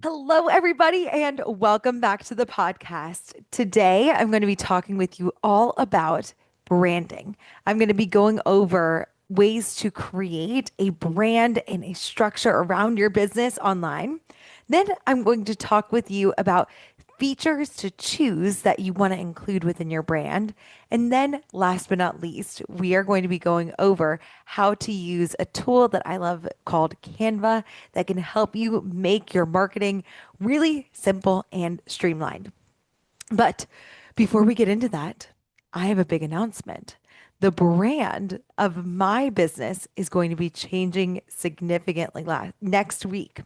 Hello, everybody, and welcome back to the podcast. Today, I'm going to be talking with you all about branding. I'm going to be going over ways to create a brand and a structure around your business online. Then, I'm going to talk with you about features to choose that you want to include within your brand. And then, last but not least, we are going to be going over how to use a tool that I love called Canva that can help you make your marketing really simple and streamlined. But before we get into that, I have a big announcement. The brand of my business is going to be changing significantly next week.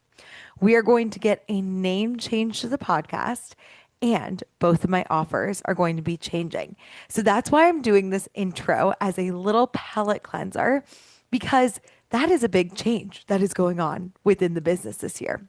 We are going to get a name change to the podcast, and both of my offers are going to be changing. So that's why I'm doing this intro as a little palate cleanser, because that is a big change that is going on within the business this year.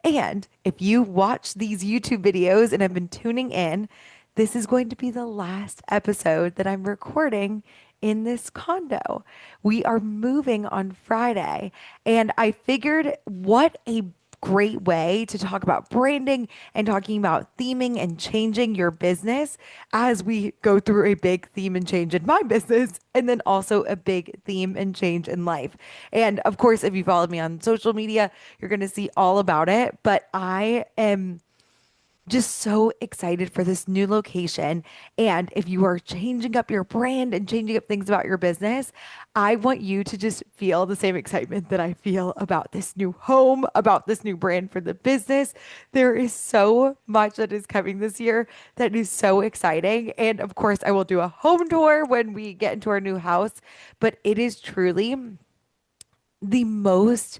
And if you watch these YouTube videos and have been tuning in, this is going to be the last episode that I'm recording in this condo. We are moving on Friday, and I figured what a great way to talk about branding and talking about theming and changing your business as we go through a big theme and change in my business, and then also a big theme and change in life. And of course, if you followed me on social media, you're going to see all about it. But I am just so excited for this new location. And if you are changing up your brand and changing up things about your business, I want you to just feel the same excitement that I feel about this new home, about this new brand for the business. There is so much that is coming this year that is so exciting. And of course, I will do a home tour when we get into our new house, but it is truly the most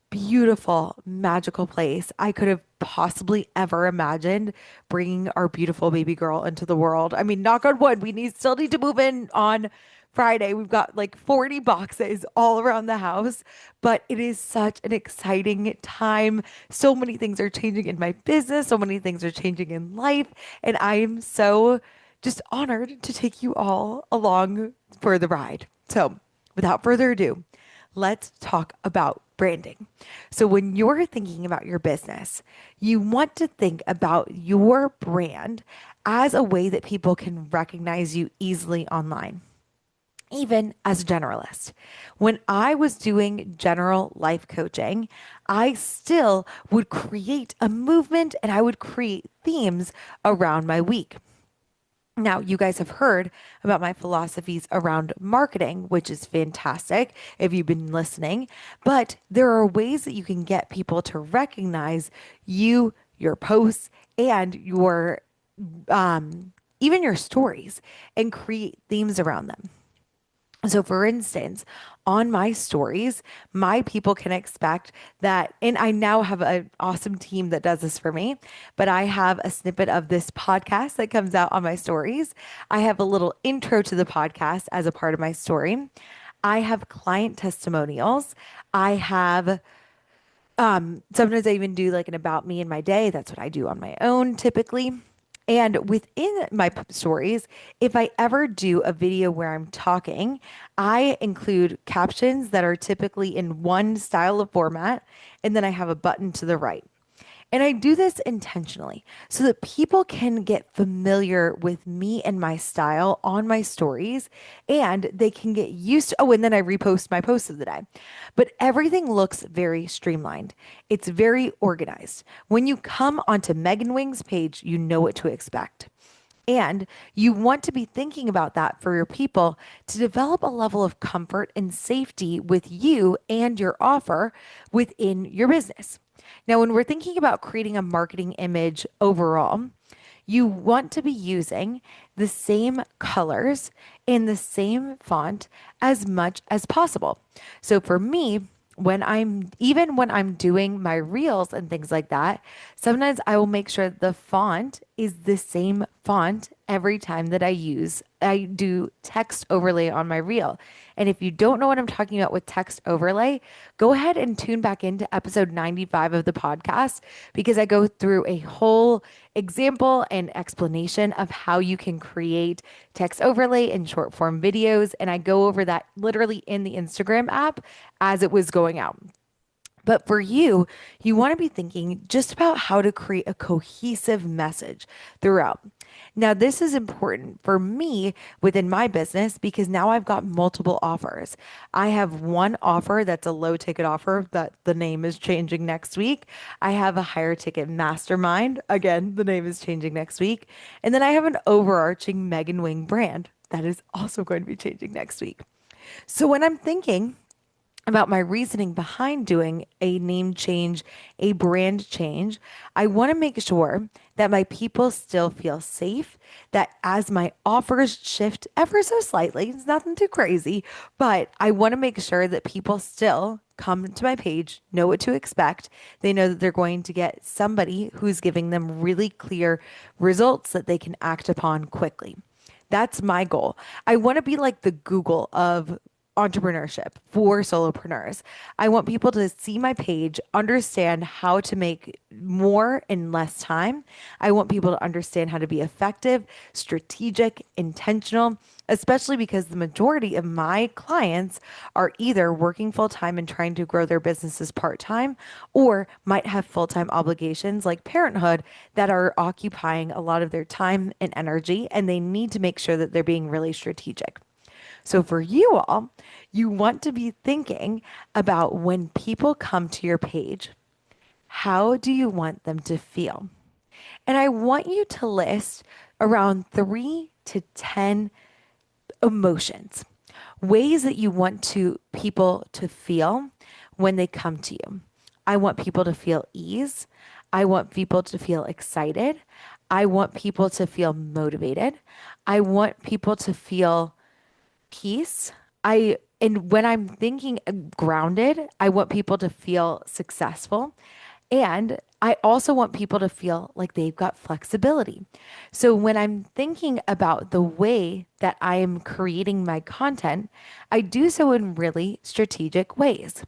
beautiful, magical place I could have possibly ever imagined bringing our beautiful baby girl into the world. I mean, knock on wood, still need to move in on Friday. We've got like 40 boxes all around the house, but it is such an exciting time. So many things are changing in my business, so many things are changing in life, and I am so just honored to take you all along for the ride. So, without further ado, let's talk about branding. So, when you're thinking about your business, you want to think about your brand as a way that people can recognize you easily online, even as a generalist. When I was doing general life coaching, I still would create a movement and I would create themes around my week. Now, you guys have heard about my philosophies around marketing, which is fantastic if you've been listening. But there are ways that you can get people to recognize you, your posts, and your even your stories and create themes around them. So, for instance, on my stories, my people can expect that, and I now have an awesome team that does this for me, but I have a snippet of this podcast that comes out on my stories. I have a little intro to the podcast as a part of my story. I have client testimonials. I have sometimes I even do like an about me and my day. That's what I do on my own typically. And within my stories, if I ever do a video where I'm talking, I include captions that are typically in one style of format, and then I have a button to the right. And I do this intentionally so that people can get familiar with me and my style on my stories and they can get used to, oh, and then I repost my posts of the day. But everything looks very streamlined. It's very organized. When you come onto Megan Wing's page, you know what to expect. And you want to be thinking about that for your people to develop a level of comfort and safety with you and your offer within your business. Now, when we're thinking about creating a marketing image overall, you want to be using the same colors in the same font as much as possible. So for me, when I'm doing my reels and things like that, sometimes I will make sure the font is the same font every time that I do text overlay on my reel. And if you don't know what I'm talking about with text overlay, go ahead and tune back into episode 95 of the podcast because I go through a whole example and explanation of how you can create text overlay in short form videos. And I go over that literally in the Instagram app as it was going out. But for you, you want to be thinking just about how to create a cohesive message throughout. Now, this is important for me within my business because now I've got multiple offers. I have one offer that's a low ticket offer that the name is changing next week. I have a higher ticket mastermind. Again, the name is changing next week. And then I have an overarching Megan Wing brand that is also going to be changing next week. So when I'm thinking about my reasoning behind doing a name change, a brand change, I want to make sure that my people still feel safe, that as my offers shift ever so slightly, it's nothing too crazy, but I want to make sure that people still come to my page, know what to expect. They know that they're going to get somebody who's giving them really clear results that they can act upon quickly. That's my goal. I want to be like the Google of entrepreneurship for solopreneurs. I want people to see my page, understand how to make more in less time. I want people to understand how to be effective, strategic, intentional, especially because the majority of my clients are either working full time and trying to grow their businesses part time or might have full time obligations like parenthood that are occupying a lot of their time and energy, and they need to make sure that they're being really strategic. So for you all, you want to be thinking about when people come to your page, how do you want them to feel? And I want you to list around 3 to 10 emotions, ways that you want to people to feel when they come to you. I want people to feel ease. I want people to feel excited. I want people to feel motivated. I want people to feel peace. And when I'm thinking grounded, I want people to feel successful. And I also want people to feel like they've got flexibility. So when I'm thinking about the way that I am creating my content, I do so in really strategic ways.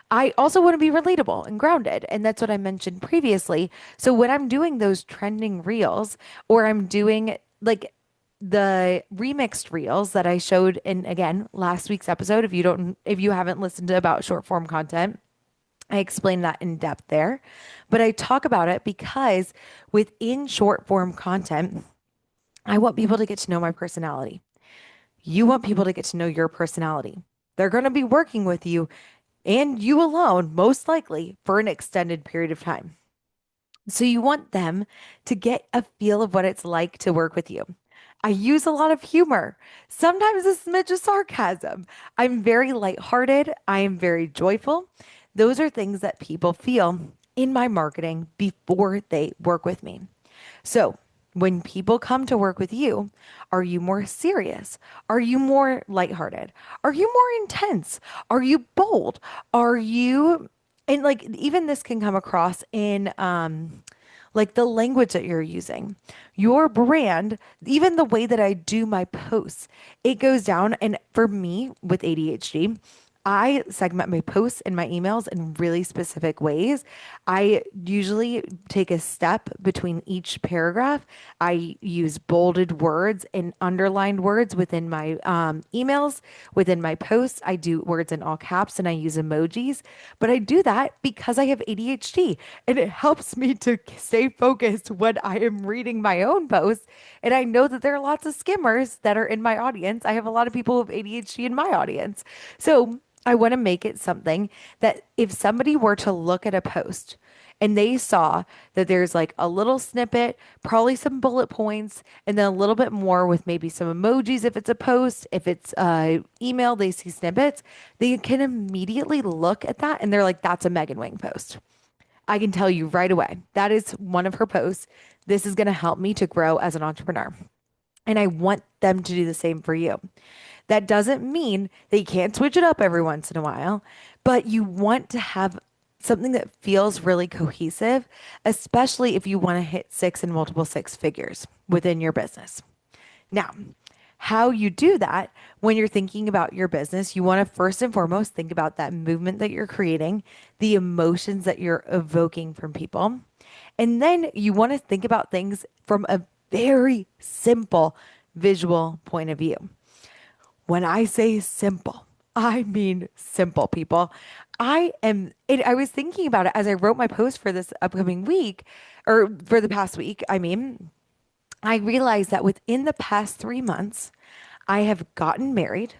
I also want to be relatable and grounded. And that's what I mentioned previously. So when I'm doing those trending reels or I'm doing like the remixed reels that I showed in again last week's episode, if you haven't listened to about short form content, I explain that in depth there. But I talk about it because within short form content, I want people to get to know my personality. You want people to get to know your personality. They're going to be working with you and you alone, most likely, for an extended period of time. So you want them to get a feel of what it's like to work with you. I use a lot of humor, sometimes a smidge of sarcasm. I'm very lighthearted. I am very joyful. Those are things that people feel in my marketing before they work with me. So when people come to work with you, are you more serious? Are you more lighthearted? Are you more intense? Are you bold? Are you, and like even this can come across in like the language that you're using, your brand, even the way that I do my posts, it goes down. And for me with ADHD, I segment my posts and my emails in really specific ways. I usually take a step between each paragraph. I use bolded words and underlined words within my emails, within my posts. I do words in all caps and I use emojis. But I do that because I have ADHD and it helps me to stay focused when I am reading my own posts. And I know that there are lots of skimmers that are in my audience. I have a lot of people with ADHD in my audience. So I want to make it something that if somebody were to look at a post and they saw that there's like a little snippet, probably some bullet points, and then a little bit more with maybe some emojis if it's a post, if it's email, they see snippets, they can immediately look at that and they're like, that's a Megan Wing post. I can tell you right away, that is one of her posts. This is going to help me to grow as an entrepreneur. And I want them to do the same for you. That doesn't mean that you can't switch it up every once in a while, but you want to have something that feels really cohesive, especially if you want to hit six and multiple six figures within your business. Now, how you do that when you're thinking about your business, you want to first and foremost think about that movement that you're creating, the emotions that you're evoking from people. And then you want to think about things from a very simple visual point of view. When I say simple, I mean simple, people. I was thinking about it as I wrote my post for this upcoming week, or for the past week. I mean, I realized that within the past 3 months, I have gotten married,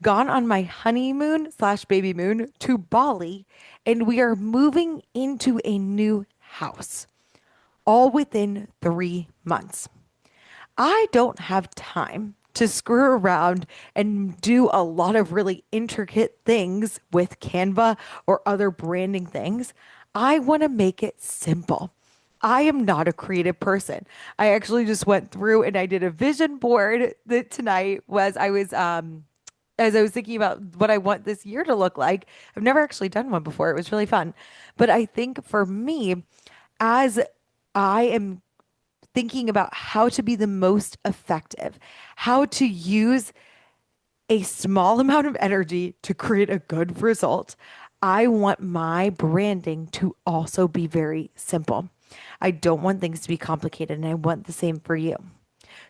gone on my honeymoon slash baby moon to Bali, and we are moving into a new house all within 3 months. I don't have time to screw around and do a lot of really intricate things with Canva or other branding things. I want to make it simple. I am not a creative person. I actually just went through and I did a vision board that tonight was I was as I was thinking about what I want this year to look like. I've never actually done one before. It was really fun. But I think for me, as I am thinking about how to be the most effective, how to use a small amount of energy to create a good result. I want my branding to also be very simple. I don't want things to be complicated, and I want the same for you.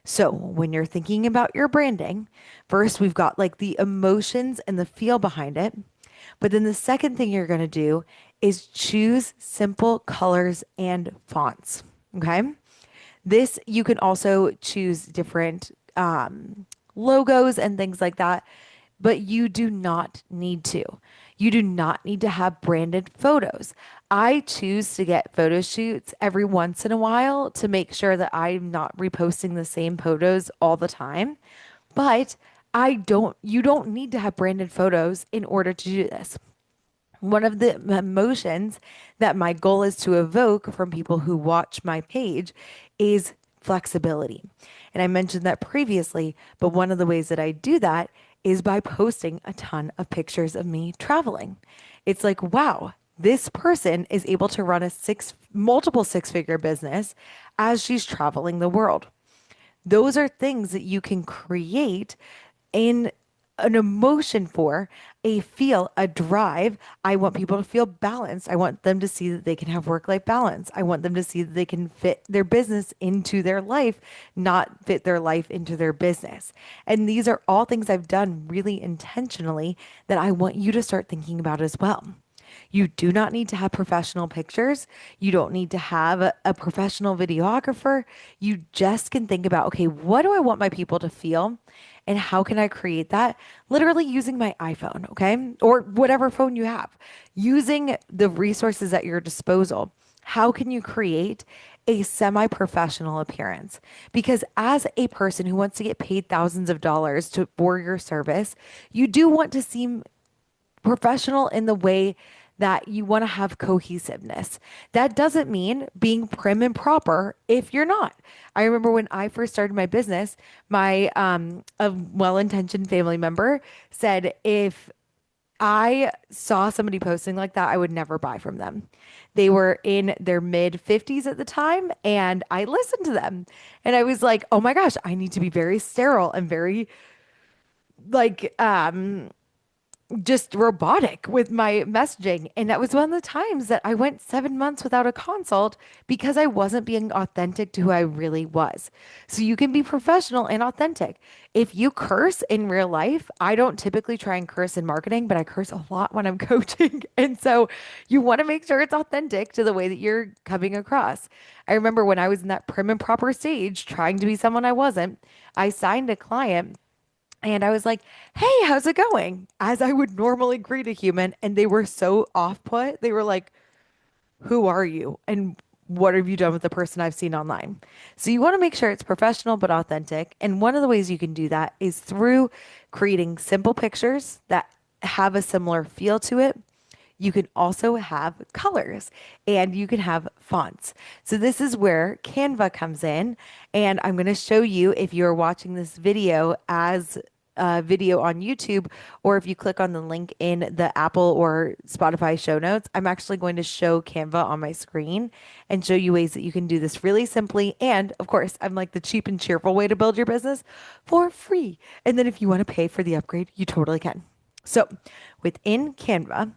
So, when you're thinking about your branding, first we've got like the emotions and the feel behind it. But then the second thing you're going to do is choose simple colors and fonts. Okay. This, you can also choose different logos and things like that, but you do not need to. You do not need to have branded photos. I choose to get photo shoots every once in a while to make sure that I'm not reposting the same photos all the time. But you don't need to have branded photos in order to do this. One of the emotions that my goal is to evoke from people who watch my page is flexibility. And I mentioned that previously, but one of the ways that I do that is by posting a ton of pictures of me traveling. It's like, wow, this person is able to run a multiple six-figure business as she's traveling the world. Those are things that you can create in an emotion for, a feel, a drive. I want people to feel balanced. I want them to see that they can have work-life balance. I want them to see that they can fit their business into their life, not fit their life into their business. And these are all things I've done really intentionally that I want you to start thinking about as well. You do not need to have professional pictures. You don't need to have a professional videographer. You just can think about, okay, what do I want my people to feel? And how can I create that? Literally using my iPhone, okay? Or whatever phone you have, using the resources at your disposal. How can you create a semi-professional appearance? Because as a person who wants to get paid thousands of dollars for your service, you do want to seem professional in the way that you want to have cohesiveness. That doesn't mean being prim and proper if you're not. I remember when I first started my business, my a well-intentioned family member said if I saw somebody posting like that, I would never buy from them. They were in their mid 50s at the time, and I listened to them. And I was like, "Oh my gosh, I need to be very sterile and very like just robotic with my messaging." And that was one of the times that I went 7 months without a consult because I wasn't being authentic to who I really was. So you can be professional and authentic. If you curse in real life, I don't typically try and curse in marketing, but I curse a lot when I'm coaching. And so you want to make sure it's authentic to the way that you're coming across. I remember when I was in that prim and proper stage, trying to be someone I wasn't, I signed a client and I was like, "Hey, how's it going?" As I would normally greet a human. And they were so off put. They were like, "Who are you? And what have you done with the person I've seen online?" So you want to make sure it's professional but authentic. And one of the ways you can do that is through creating simple pictures that have a similar feel to it. You can also have colors and you can have fonts. So this is where Canva comes in. And I'm going to show you, if you're watching this video as a video on YouTube, or if you click on the link in the Apple or Spotify show notes, I'm actually going to show Canva on my screen and show you ways that you can do this really simply. And of course, I'm like the cheap and cheerful way to build your business for free. And then if you want to pay for the upgrade, you totally can. So within Canva,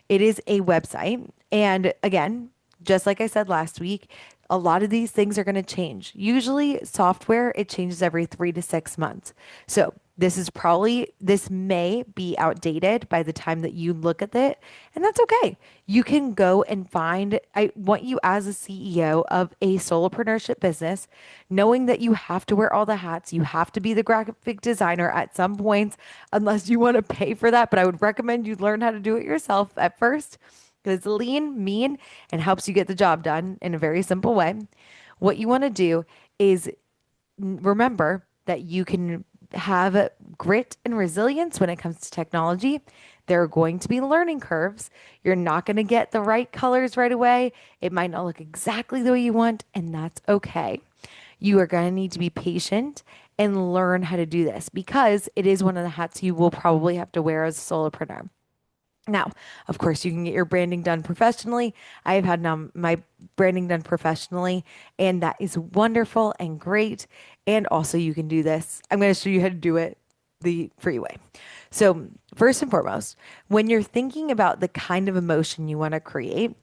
it is a website. And again, just like I said last week, a lot of these things are going to change. Usually, software, it changes every 3 to 6 months. So This may be outdated by the time that you look at it, and that's okay. You can go and find, I want you as a CEO of a solopreneurship business, knowing that you have to wear all the hats, you have to be the graphic designer at some points, unless you want to pay for that. But I would recommend you learn how to do it yourself at first because it's lean, mean, and helps you get the job done in a very simple way. What you want to do is remember that you can have grit and resilience when it comes to technology. There are going to be learning curves. You're not going to get the right colors right away. It might not look exactly the way you want, and that's okay. You are going to need to be patient and learn how to do this because it is one of the hats you will probably have to wear as a solopreneur. Now, of course, you can get your branding done professionally. I have had now my branding done professionally, and that is wonderful and great. And also, you can do this. I'm going to show you how to do it the free way. So, first and foremost, when you're thinking about the kind of emotion you want to create,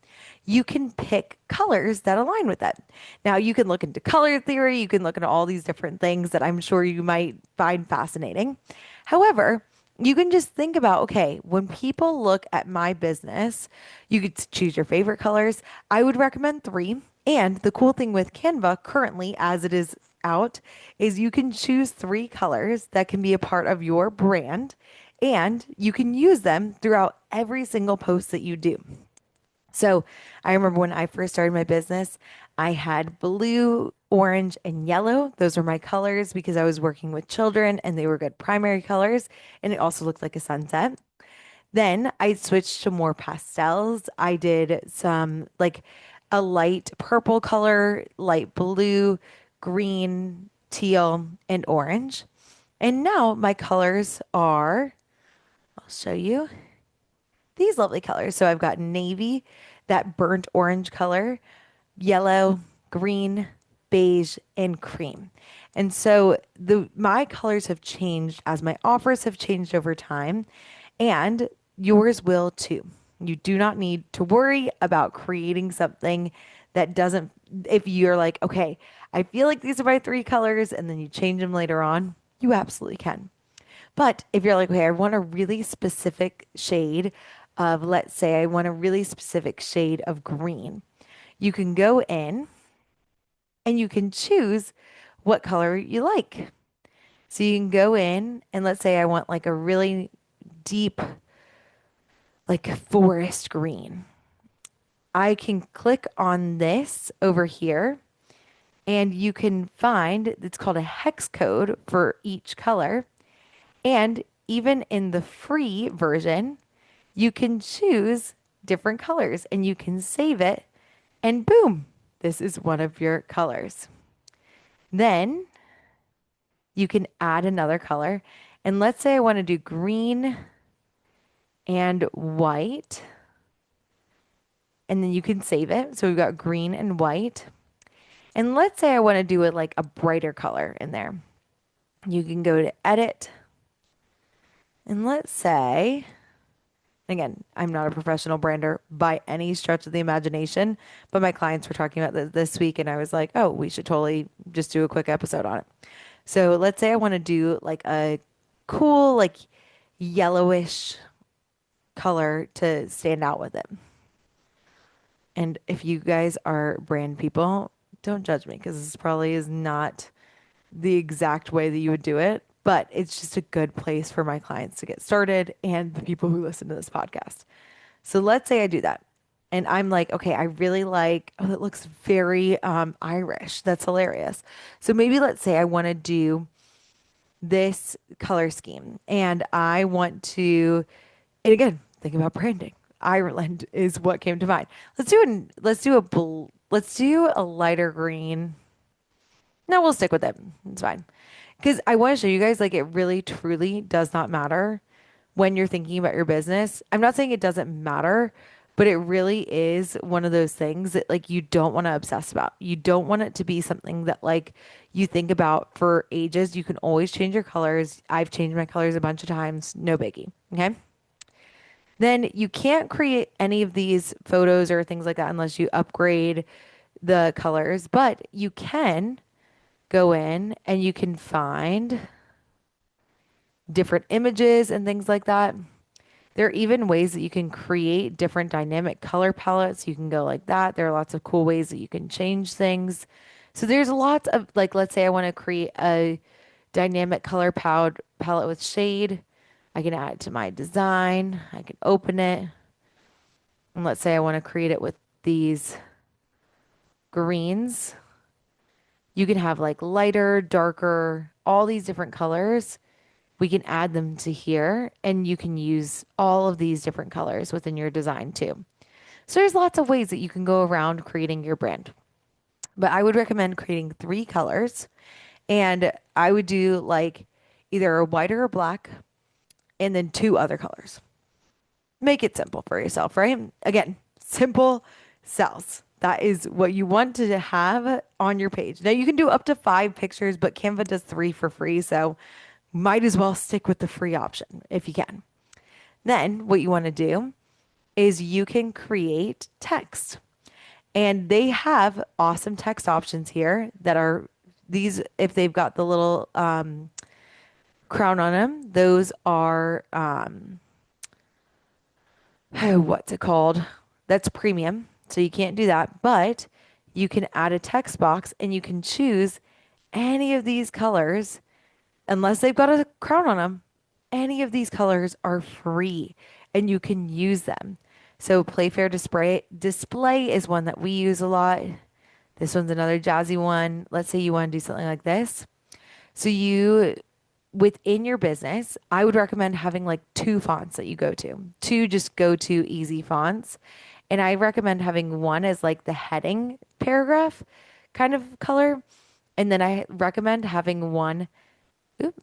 you can pick colors that align with that. Now, you can look into color theory, you can look into all these different things that I'm sure you might find fascinating. However, you can just think about, okay, when people look at my business, you could choose your favorite colors. I would recommend three. And the cool thing with Canva currently, as it is out, is you can choose three colors that can be a part of your brand and you can use them throughout every single post that you do. So I remember when I first started my business, I had blue, orange, and yellow. Those were my colors because I was working with children and they were good primary colors. And it also looked like a sunset. Then I switched to more pastels. I did some like a light purple color, light blue, green, teal, and orange. And now my colors are, I'll show you these lovely colors. So I've got navy, that burnt orange color, yellow, green, beige, and cream. And so the my colors have changed as my offers have changed over time, and yours will too. You do not need to worry about creating something that doesn't, if you're like, okay, I feel like these are my three colors, and then you change them later on, you absolutely can. But if you're like, okay, I want a really specific shade of, let's say, I want a really specific shade of green, you can go in and you can choose what color you like. So you can go in and let's say I want like a really deep, like forest green. I can click on this over here and you can find it's called a hex code for each color. And even in the free version, you can choose different colors and you can save it, and boom, this is one of your colors. Then you can add another color. And let's say I want to do green and white. And then you can save it. So we've got green and white. And let's say I want to do it like a brighter color in there. You can go to edit. And let's say, again, I'm not a professional brander by any stretch of the imagination, but my clients were talking about this week and I was like, oh, we should totally just do a quick episode on it. So let's say I want to do like a cool, like yellowish color to stand out with it. And if you guys are brand people, don't judge me because this probably is not the exact way that you would do it, but it's just a good place for my clients to get started and the people who listen to this podcast. So let's say I do that. And I'm like, okay, I really like, oh, that looks very Irish. That's hilarious. So maybe let's say I want to do this color scheme and I want to, and again, think about branding. Ireland is what came to mind. Let's do a lighter green. No, we'll stick with it. It's fine. Because I want to show you guys, like, it really, truly does not matter when you're thinking about your business. I'm not saying it doesn't matter, but it really is one of those things that, like, you don't want to obsess about. You don't want it to be something that, like, you think about for ages. You can always change your colors. I've changed my colors a bunch of times. No biggie. Okay. Then you can't create any of these photos or things like that unless you upgrade the colors, but you can go in and you can find different images and things like that. There are even ways that you can create different dynamic color palettes. You can go like that. There are lots of cool ways that you can change things. So there's lots of like, let's say I want to create a dynamic color palette with shade. I can add it to my design. I can open it. And let's say I want to create it with these greens. You can have like lighter, darker, all these different colors. We can add them to here and you can use all of these different colors within your design too. So there's lots of ways that you can go around creating your brand. But I would recommend creating three colors and I would do like either a white or a black and then two other colors. Make it simple for yourself, right? Again, simple sells. That is what you want to have on your page. Now you can do up to 5 pictures, but Canva does 3 for free. So might as well stick with the free option if you can. Then what you want to do is you can create text. And they have awesome text options here that are these, if they've got the little crown on them, those are, what's it called? That's premium. So you can't do that. But you can add a text box and you can choose any of these colors unless they've got a crown on them. Any of these colors are free and you can use them. So Playfair display is one that we use a lot. This one's another jazzy one. Let's say you want to do something like this. So you within your business, I would recommend having like two fonts that you go to. Two just go to easy fonts. And I recommend having one as like the heading paragraph kind of color. And then I recommend having one, oop,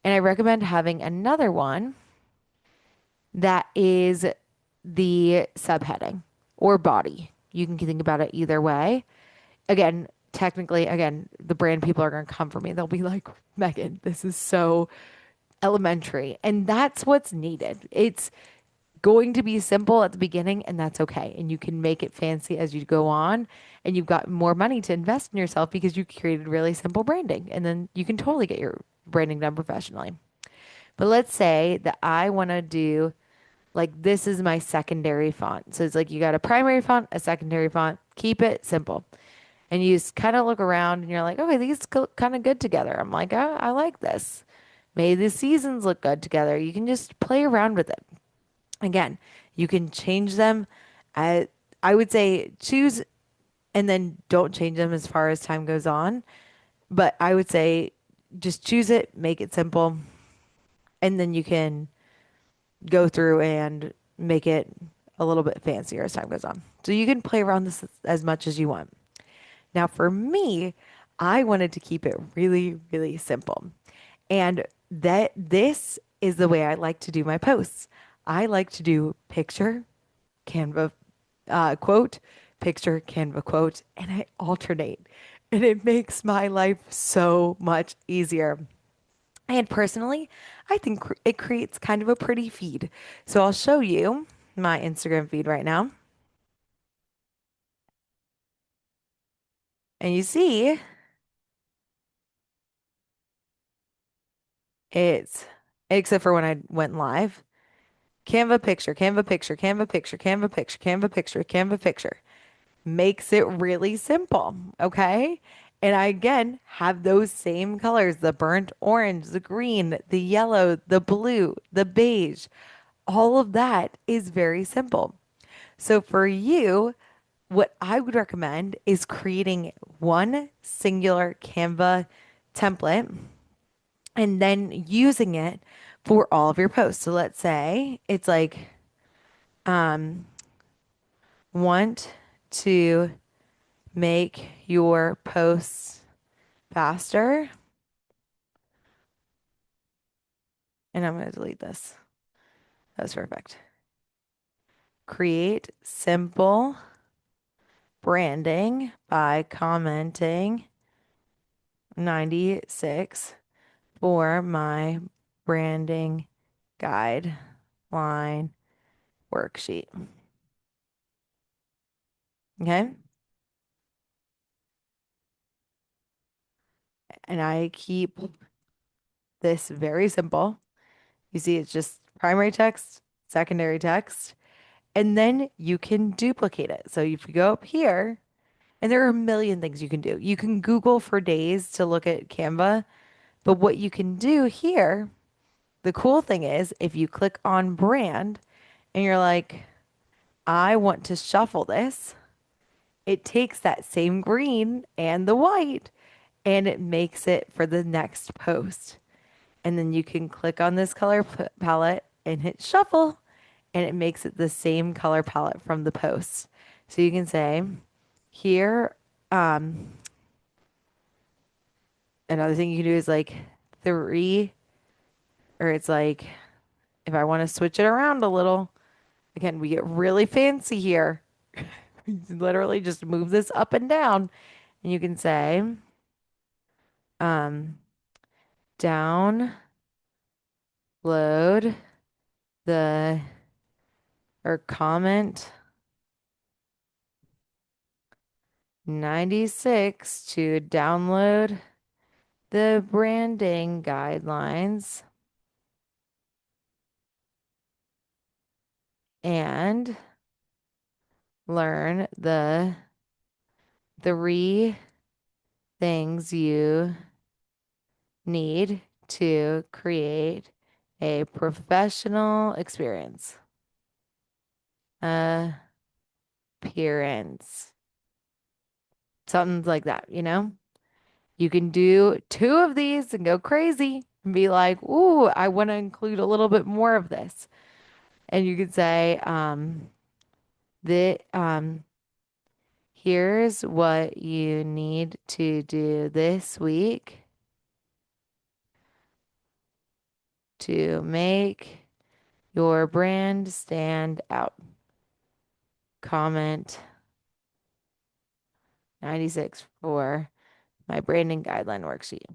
and I recommend having another one that is the subheading or body. You can think about it either way. Again, technically, again, the brand people are going to come for me. They'll be like, Megan, this is so elementary. And that's what's needed. It's going to be simple at the beginning, and that's okay. And you can make it fancy as you go on. And you've got more money to invest in yourself because you created really simple branding. And then you can totally get your branding done professionally. But let's say that I want to do like this is my secondary font. So it's like you got a primary font, a secondary font. Keep it simple. And you just kind of look around and you're like, okay, these go kind of good together. I'm like, oh, I like this. Maybe the seasons look good together. You can just play around with it. Again, you can change them. At, I would say choose and then don't change them as far as time goes on. But I would say just choose it, make it simple, and then you can go through and make it a little bit fancier as time goes on. So you can play around this as much as you want. Now, for me, I wanted to keep it really, really simple. And that this is the way I like to do my posts. I like to do picture, Canva quote, picture, Canva quote, and I alternate. And it makes my life so much easier. And personally, I think it creates kind of a pretty feed. So I'll show you my Instagram feed right now. And you see it's, except for when I went live, Canva picture, Canva picture, Canva picture, Canva picture, Canva picture, Canva picture. Makes it really simple. Okay. And I again have those same colors, the burnt orange, the green, the yellow, the blue, the beige. All of that is very simple. So for you, what I would recommend is creating one singular Canva template and then using it for all of your posts. So let's say it's like, want to make your posts faster. And I'm going to delete this. That's perfect. Create simple branding by commenting 96 for my branding guideline worksheet. Okay. And I keep this very simple. You see, it's just primary text, secondary text, and then you can duplicate it. So if you go up here, and there are a million things you can do. You can Google for days to look at Canva, but what you can do here, the cool thing is if you click on brand and you're like, I want to shuffle this, it takes that same green and the white and it makes it for the next post. And then you can click on this color palette and hit shuffle, and it makes it the same color palette from the post. So you can say, here, another thing you can do is like three, or it's like, if I want to switch it around a little, again, we get really fancy here. You literally just move this up and down, and you can say, um, download the, or comment 96 to download the branding guidelines and learn the three things you need to create a professional experience. Appearance. Something like that, you know? You can do two of these and go crazy and be like, ooh, I want to include a little bit more of this. And you could say, the here's what you need to do this week to make your brand stand out. Comment 96 for my branding guideline worksheet.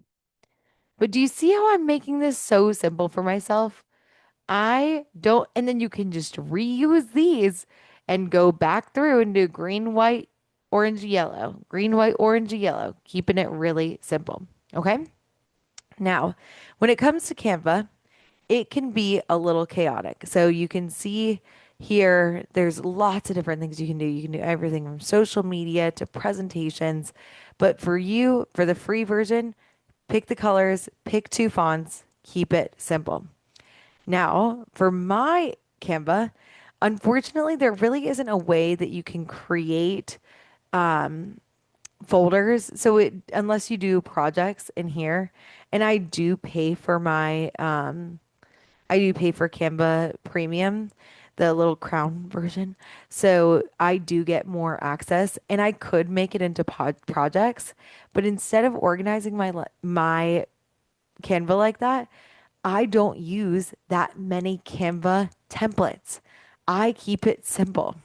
But do you see how I'm making this so simple for myself? I don't, and then you can just reuse these and go back through and do green, white, orange, yellow, green, white, orange, yellow, keeping it really simple. Okay. Now, when it comes to Canva, it can be a little chaotic. So you can see here, there's lots of different things you can do. You can do everything from social media to presentations. But for you, for the free version, pick the colors, pick two fonts, keep it simple. Now, for my Canva, unfortunately, there really isn't a way that you can create folders. So it, unless you do projects in here, and I do pay for Canva Premium, the little crown version. So I do get more access and I could make it into projects, but instead of organizing my Canva like that, I don't use that many Canva templates. I keep it simple.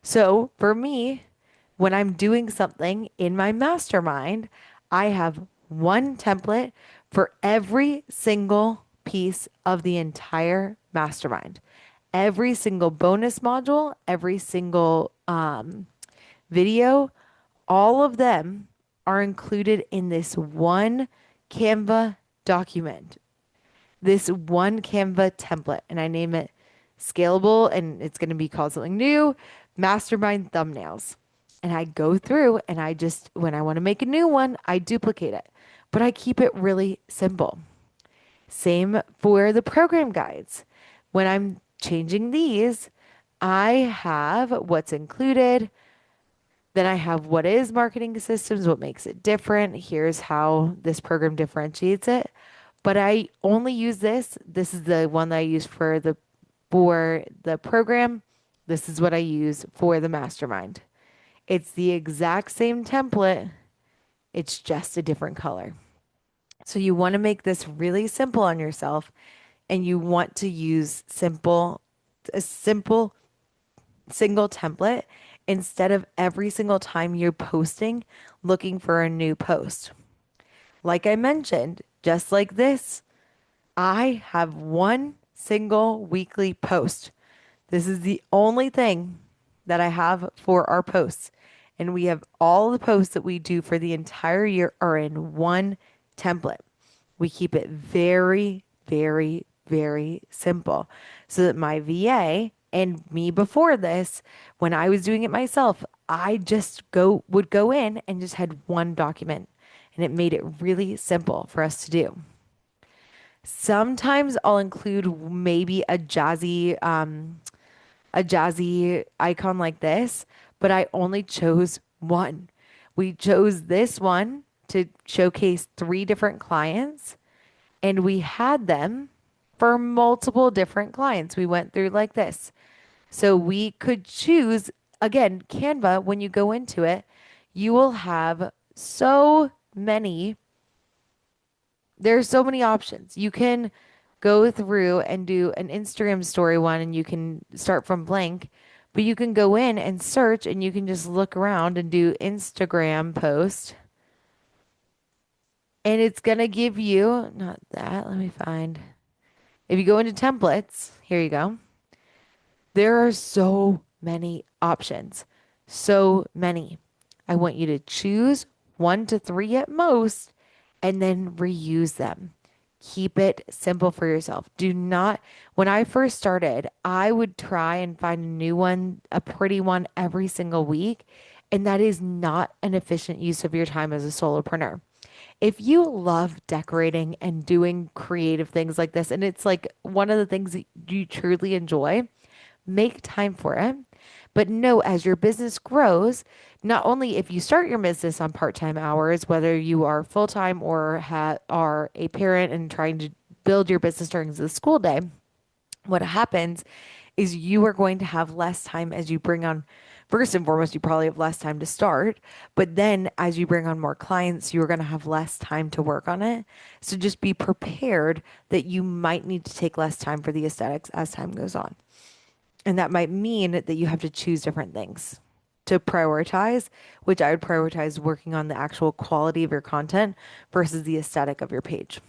So for me, when I'm doing something in my mastermind, I have one template for every single piece of the entire mastermind. Every single bonus module, every single video, all of them are included in this one Canva document, this one Canva template, and I name it scalable, and it's going to be called something new, mastermind thumbnails. And I go through and I just, when I want to make a new one, I duplicate it, but I keep it really simple. Same for the program guides. When I'm changing these, I have what's included. Then I have what is marketing systems, what makes it different. Here's how this program differentiates it. But I only use this. This is the one that I use for the program. This is what I use for the mastermind. It's the exact same template. It's just a different color. So you want to make this really simple on yourself and you want to use a simple single template instead of every single time you're posting looking for a new post. Like I mentioned, just like this, I have one single weekly post. This is the only thing that I have for our posts. And we have all the posts that we do for the entire year are in one template. We keep it very, very, very simple so that my VA and me before this, when I was doing it myself, I just would go in and just had one document and it made it really simple for us to do. Sometimes I'll include maybe a jazzy icon like this, but I only chose one. We chose this one to showcase three different clients, and we had them for multiple different clients. We went through like this. So we could choose, again, Canva, when you go into it, you will have so many there's so many options. You can go through and do an Instagram story one and you can start from blank, but you can go in and search and you can just look around and do Instagram post and it's going to give you, not that, let me find. If you go into templates, here you go. There are so many options. So many. I want you to choose 1 to 3 at most and then reuse them. Keep it simple for yourself. Do not, when I first started, I would try and find a new one, a pretty one every single week. And that is not an efficient use of your time as a solopreneur. If you love decorating and doing creative things like this, and it's like one of the things that you truly enjoy, make time for it. But know as your business grows, not only if you start your business on part-time hours, whether you are full-time or are a parent and trying to build your business during the school day, what happens is you are going to have less time as you bring on, first and foremost, you probably have less time to start, but then as you bring on more clients, you're going to have less time to work on it. So just be prepared that you might need to take less time for the aesthetics as time goes on. And that might mean that you have to choose different things to prioritize, which I would prioritize working on the actual quality of your content versus the aesthetic of your page.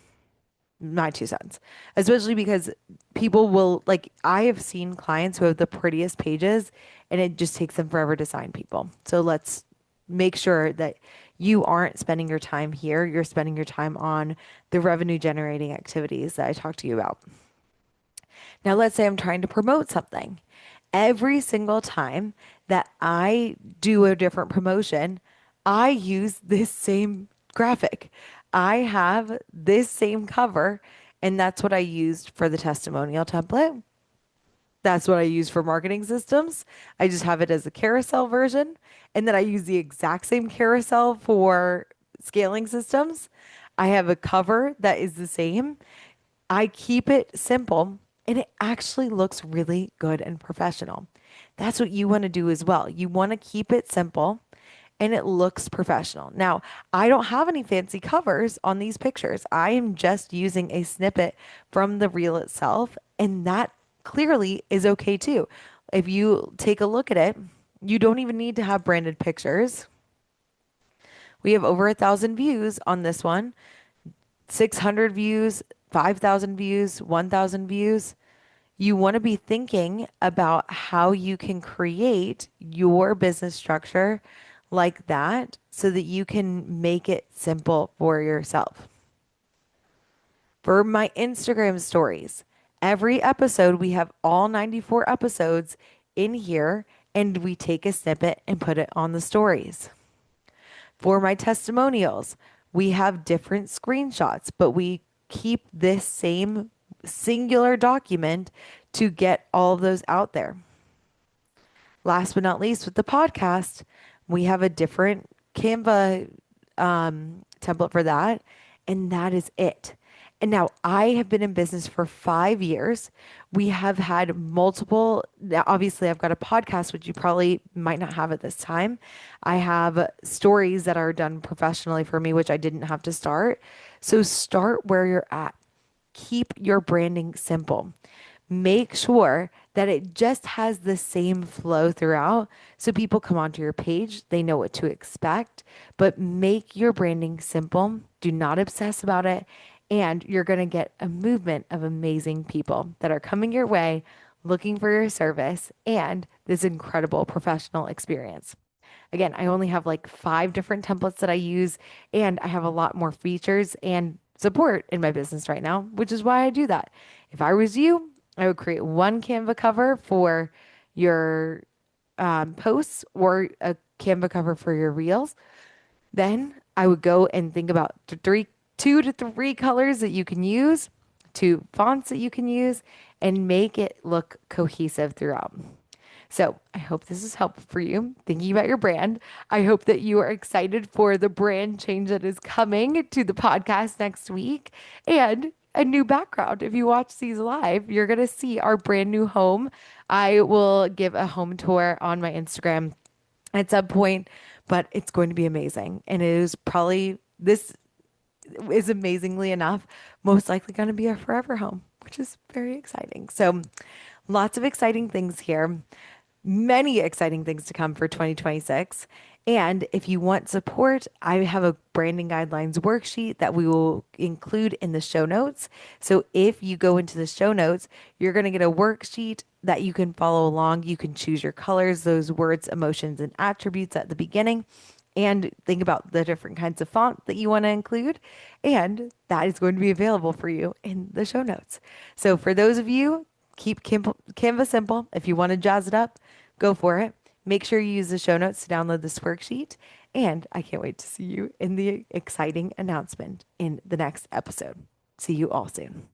My 2 cents, especially because people will like, I have seen clients who have the prettiest pages and it just takes them forever to sign people. So let's make sure that you aren't spending your time here. You're spending your time on the revenue generating activities that I talked to you about. Now, let's say I'm trying to promote something. Every single time that I do a different promotion, I use this same graphic. I have this same cover, and that's what I used for the testimonial template. That's what I use for marketing systems. I just have it as a carousel version. And then I use the exact same carousel for scaling systems. I have a cover that is the same. I keep it simple and it actually looks really good and professional. That's what you want to do as well. You want to keep it simple and it looks professional. Now, I don't have any fancy covers on these pictures. I am just using a snippet from the reel itself, and that clearly is okay too. If you take a look at it, you don't even need to have branded pictures. We have over 1,000 views on this one, 600 views, 5,000 views, 1,000 views. You want to be thinking about how you can create your business structure like that so that you can make it simple for yourself. For my Instagram stories, every episode, we have all 94 episodes in here and we take a snippet and put it on the stories. For my testimonials, we have different screenshots, but we keep this same singular document to get all of those out there. Last but not least, with the podcast, we have a different Canva template for that, and that is it. And now I have been in business for 5 years. We have had multiple, obviously, I've got a podcast, which you probably might not have at this time. I have stories that are done professionally for me, which I didn't have to start. So start where you're at. Keep your branding simple. Make sure that it just has the same flow throughout. So people come onto your page, they know what to expect, but make your branding simple. Do not obsess about it. And you're going to get a movement of amazing people that are coming your way, looking for your service and this incredible professional experience. Again, I only have like 5 different templates that I use, and I have a lot more features and support in my business right now, which is why I do that. If I was you, I would create one Canva cover for your posts or a Canva cover for your reels. Then I would go and think about two to three colors that you can use, two fonts that you can use, and make it look cohesive throughout. So I hope this is helpful for you thinking about your brand. I hope that you are excited for the brand change that is coming to the podcast next week and a new background. If you watch these live, you're going to see our brand new home. I will give a home tour on my Instagram at some point, but it's going to be amazing. And it is probably, this is amazingly enough, most likely going to be our forever home, which is very exciting. So, lots of exciting things here, many exciting things to come for 2026. And if you want support, I have a branding guidelines worksheet that we will include in the show notes. So if you go into the show notes, you're going to get a worksheet that you can follow along. You can choose your colors, those words, emotions, and attributes at the beginning, and think about the different kinds of font that you want to include. And that is going to be available for you in the show notes. So for those of you, keep Canva simple. If you want to jazz it up, go for it. Make sure you use the show notes to download this worksheet. And I can't wait to see you in the exciting announcement in the next episode. See you all soon.